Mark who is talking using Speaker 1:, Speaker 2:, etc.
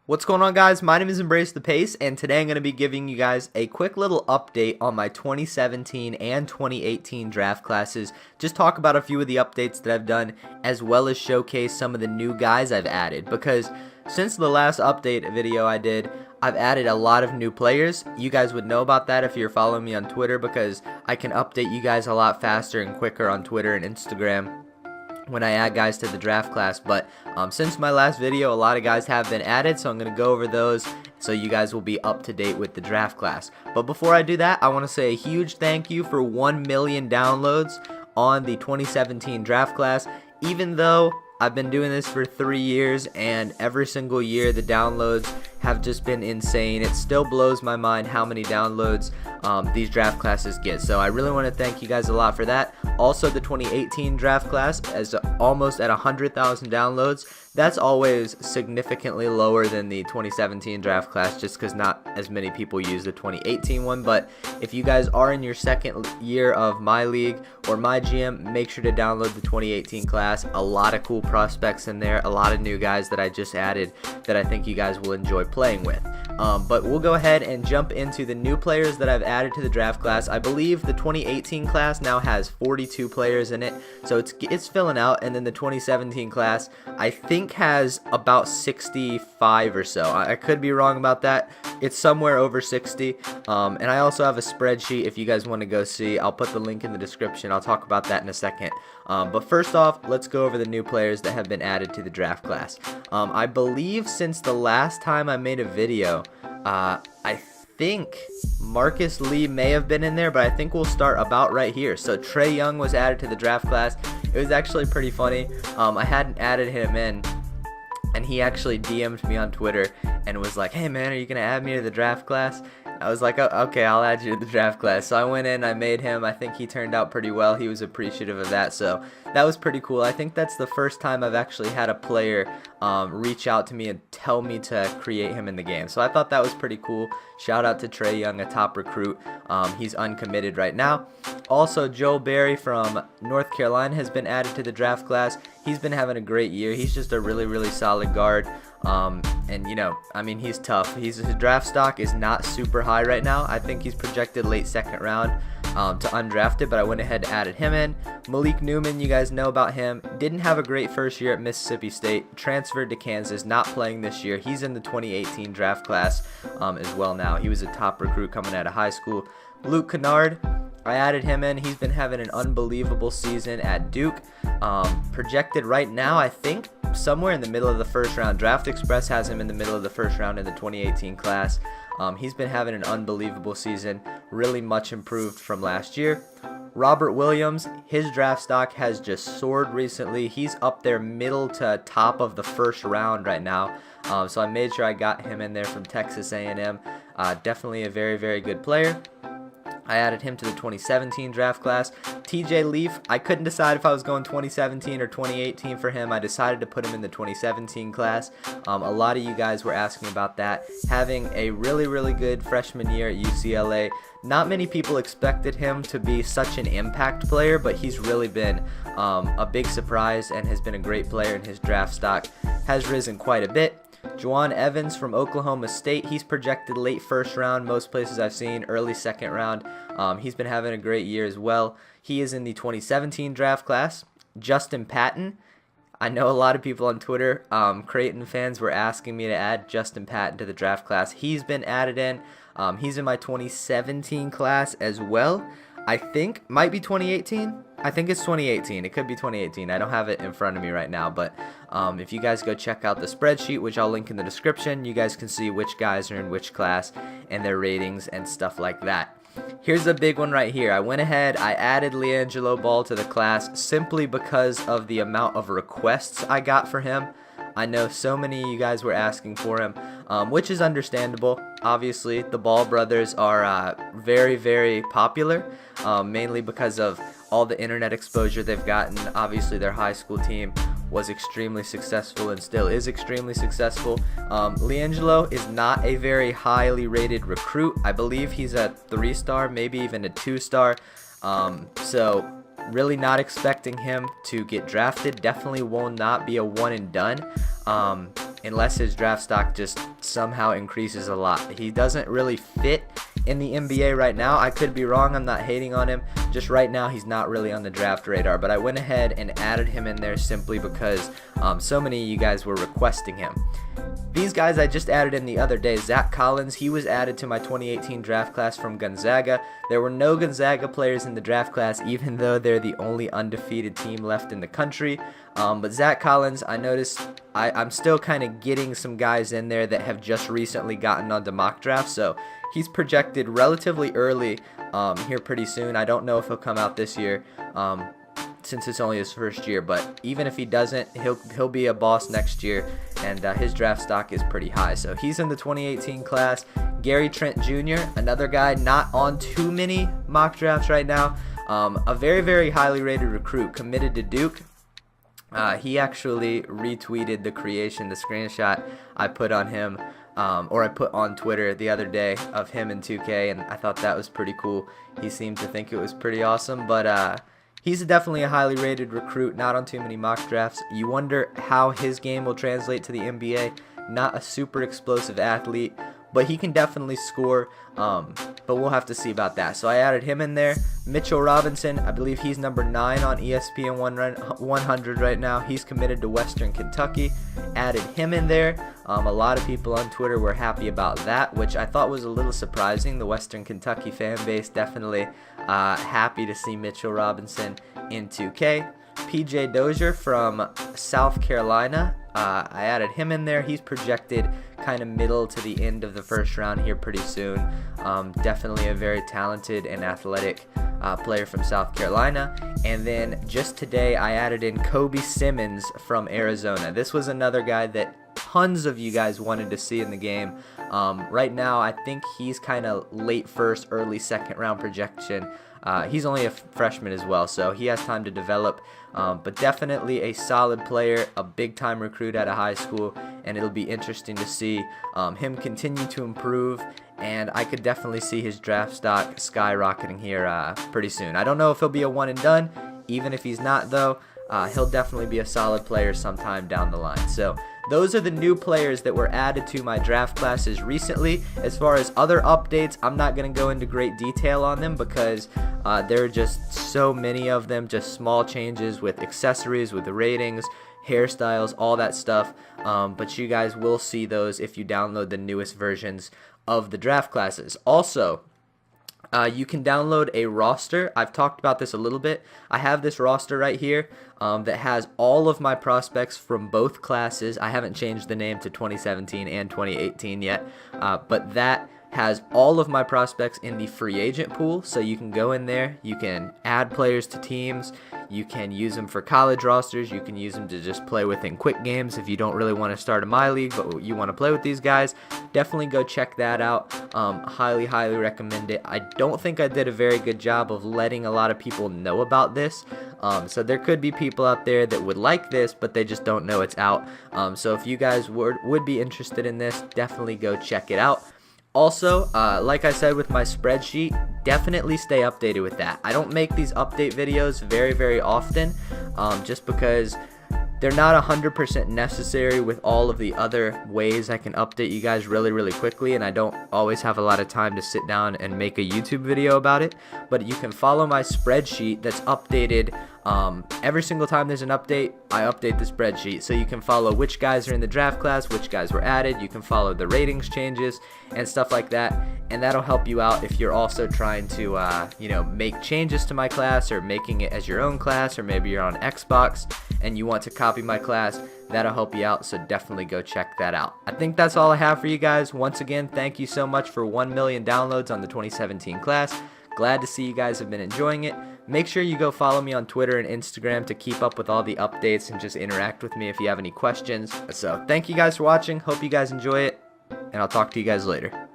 Speaker 1: What's going on, guys? My name is Embrace the Pace, and today I'm going to be giving you guys a quick little update on my 2017 and 2018 draft classes. Just talk about a few of the updates that I've done, as well as showcase some of the new guys I've added, because since the last update video I did, I've added a lot of new players. You guys would know about that if you're following me on Twitter, because I can update you guys a lot faster and quicker on Twitter and Instagram when I add guys to the draft class. But since my last video, a lot of guys have been added, so I'm going to go over those so you guys will be up to date with the draft class. But before I do that, I want to say a huge thank you for 1 million downloads on the 2017 draft class. Even though I've been doing this for 3 years and every single year the downloads have just been insane, it still blows my mind how many downloads these draft classes get. So I really want to thank you guys a lot for that. Also, the 2018 draft class is almost at 100,000 downloads. That's always significantly lower than the 2017 draft class, just because not as many people use the 2018 one. But if you guys are in your second year of my league or my GM, make sure to download the 2018 class. A lot of cool prospects in there, a lot of new guys that I just added that I think you guys will enjoy playing with. But we'll go ahead and jump into the new players that I've added to the draft class. I believe the 2018 class now has 42 players in it, so it's filling out. And then the 2017 class, I think, has about 65 or so. I could be wrong about that. It's somewhere over 60. And I also have a spreadsheet if you guys want to go see. I'll put the link in the description. I'll talk about that in a second. But first off, let's go over the new players that have been added to the draft class. I believe since the last time I made a video, I think Marcus Lee may have been in there, but I think we'll start about right here. So Trae Young was added to the draft class. It was actually pretty funny. I hadn't added him in, and he actually DM'd me on Twitter and was like, "Hey man, are you gonna add me to the draft class?" I was like, "Oh, okay, I'll add you to the draft class." So I went in, I made him. I think he turned out pretty well. He was appreciative of that, so that was pretty cool. I think that's the first time I've actually had a player reach out to me and tell me to create him in the game. So I thought that was pretty cool. Shout out to Trae Young, a top recruit. He's uncommitted right now. Also, Joe Barry from North Carolina has been added to the draft class. He's been having a great year. He's just a really solid guard. And you know, I mean, he's tough. His draft stock is not super high right now. I think he's projected late second round to undrafted, but I went ahead and added him in. Malik Newman, you guys know about him. Didn't have a great first year at Mississippi State. Transferred to Kansas, not playing this year. He's in the 2018 draft class as well now. He was a top recruit coming out of high school. Luke Kennard, I added him in. He's been having an unbelievable season at Duke. Projected right now, I think, somewhere in the middle of the first round. Draft Express has him in the middle of the first round in the 2018 class. He's been having an unbelievable season, really much improved from last year. Robert Williams, his draft stock has just soared recently. He's up there middle to top of the first round right now. So I made sure I got him in there from Texas A&M. Definitely a very good player. I added him to the 2017 draft class. TJ Leaf, I couldn't decide if I was going 2017 or 2018 for him. I decided to put him in the 2017 class. A lot of you guys were asking about that. Having a really good freshman year at UCLA. Not many people expected him to be such an impact player, but he's really been a big surprise and has been a great player, and his draft stock has risen quite a bit. Juwan Evans from Oklahoma State, he's projected late first round, most places I've seen early second round. He's been having a great year as well. He is in the 2017 draft class. Justin Patton, I know a lot of people on Twitter, Creighton fans, were asking me to add Justin Patton to the draft class. He's been added in. He's in my 2017 class as well. I think might be 2018. I think it's 2018. It could be 2018. I don't have it in front of me right now, but if you guys go check out the spreadsheet, which I'll link in the description, you guys can see which guys are in which class and their ratings and stuff like that. Here's a big one right here. I went ahead, I added LiAngelo Ball to the class simply because of the amount of requests I got for him. I know so many of you guys were asking for him, which is understandable. Obviously, the Ball brothers are very popular, mainly because of all the internet exposure they've gotten. Obviously, their high school team was extremely successful and still is extremely successful. LiAngelo is not a very highly rated recruit. I believe he's a 3-star, maybe even a 2-star. So really not expecting him to get drafted. Definitely will not be a one and done. unless his draft stock just somehow increases a lot. He doesn't really fit in the NBA right now. I could be wrong, I'm not hating on him, just right now he's not really on the draft radar, but I went ahead and added him in there simply because so many of you guys were requesting him. These guys I just added in the other day. Zach Collins, he was added to my 2018 draft class from Gonzaga. There were no Gonzaga players in the draft class, even though they're the only undefeated team left in the country. But Zach Collins, I noticed I'm still kind of getting some guys in there that have just recently gotten onto mock draft, so he's projected relatively early here pretty soon. I don't know if he'll come out this year, since it's only his first year, but even if he doesn't, he'll be a boss next year, and his draft stock is pretty high. So he's in the 2018 class. Gary Trent Jr., another guy not on too many mock drafts right now, a very, very highly rated recruit, committed to Duke. He actually retweeted the screenshot I put on him, or I put on Twitter the other day of him in 2K, and I thought that was pretty cool. He seemed to think it was pretty awesome, but he's definitely a highly rated recruit, not on too many mock drafts. You wonder how his game will translate to the NBA. Not a super explosive athlete, but he can definitely score, but we'll have to see about that. So I added him in there. Mitchell Robinson, I believe he's number 9 on ESPN 100 right now. He's committed to Western Kentucky. Added him in there. A lot of people on Twitter were happy about that, which I thought was a little surprising. The Western Kentucky fan base definitely happy to see Mitchell Robinson in 2K. PJ Dozier from South Carolina, I added him in there. He's projected kind of middle to the end of the first round here pretty soon. Definitely a very talented and athletic player from South Carolina. And then just today I added in Kobe Simmons from Arizona. This was another guy that tons of you guys wanted to see in the game. Right now I think he's kind of late first, early second round projection. He's only a freshman as well, so he has time to develop, but definitely a solid player, a big-time recruit at a high school, and it'll be interesting to see him continue to improve, and I could definitely see his draft stock skyrocketing here pretty soon. I don't know if he'll be a one and done. Even if he's not, though, he'll definitely be a solid player sometime down the line. So those are the new players that were added to my draft classes recently. As far as other updates, I'm not going to go into great detail on them because there are just so many of them, just small changes with accessories, with the ratings, hairstyles, all that stuff. But you guys will see those if you download the newest versions of the draft classes. Also, you can download a roster. I've talked about this a little bit. I have this roster right here that has all of my prospects from both classes. I haven't changed the name to 2017 and 2018 yet, but that has all of my prospects in the free agent pool. So you can go in there, you can add players to teams, you can use them for college rosters, you can use them to just play with in quick games if you don't really want to start a My League but you want to play with these guys. Definitely go check that out. Highly recommend it. I don't think I did a very good job of letting a lot of people know about this, so there could be people out there that would like this but they just don't know it's out. So if you guys would be interested in this, definitely go check it out. Also, like I said with my spreadsheet, definitely stay updated with that. I don't make these update videos very often, just because they're not 100% necessary with all of the other ways I can update you guys really quickly, and I don't always have a lot of time to sit down and make a YouTube video about it. But you can follow my spreadsheet that's updated every single time there's an update. I update the spreadsheet, so you can follow which guys are in the draft class, which guys were added. You can follow the ratings changes and stuff like that, and that'll help you out if you're also trying to make changes to my class, or making it as your own class, or maybe you're on Xbox and you want to copy my class. That'll help you out, so definitely go check that out. I think that's all I have for you guys. Once again, thank you so much for 1 million downloads on the 2017 class. Glad to see you guys have been enjoying it. Make sure you go follow me on Twitter and Instagram to keep up with all the updates and just interact with me if you have any questions. So thank you guys for watching. Hope you guys enjoy it, and I'll talk to you guys later.